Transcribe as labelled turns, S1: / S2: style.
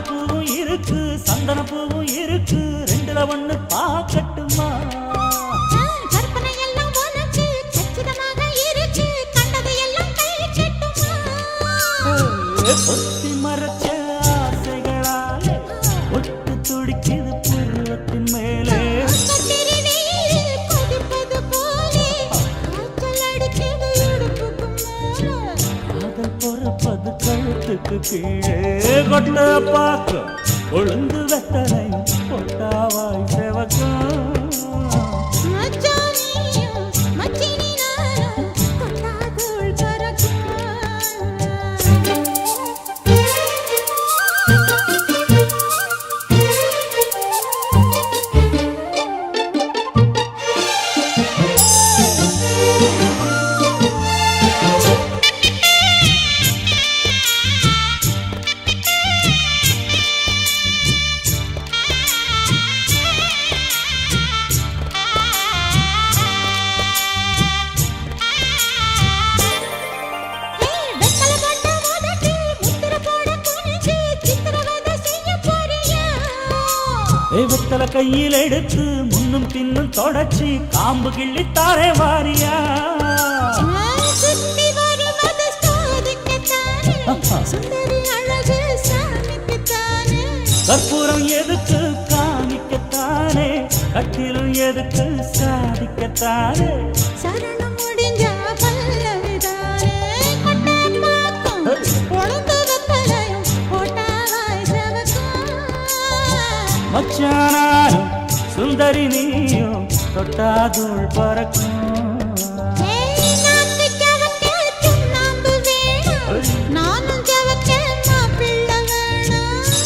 S1: பூவும் இருக்கு சந்தன பூவும் இருக்கு ரெண்டுல ஒண்ணு பாக்கட்டுமா
S2: கற்பனை எல்லாம் உனக்கு சச்சிதமாக இருக்கு கண்டது எல்லாம் கை கட்டுமா
S1: பொத்தி மறைச்ச ஆசைகளாலே ஒட்டு துடிக்குது புருவத்தின் மேலே
S2: கொதிப்பது போலே காய்ச்சல் அடிக்குது இடுப்புக்கு மேலே
S1: காதல் பொறப்பது கழுத்துக்கு கீழே கொட்ட பார்க்க கொழுந்து வெத்தனையும் கொட்டாவாய் செவக்கும் வெத்தல கையில் எடுத்து முன்னும் பின்னும் தொடச்சி காம்பு கிள்ளி தாரே வாரியா கற்பூரம் எதுக்கு காமிக்கத்தானே கட்டிலும் எதுக்கு சாதிக்கத்தானே
S2: சரணம் முடிஞ்ச பல்லவிதானே
S1: மச்சானாலும் சுந்தரி நீயும் தொட்டாதுள் பறக்கும்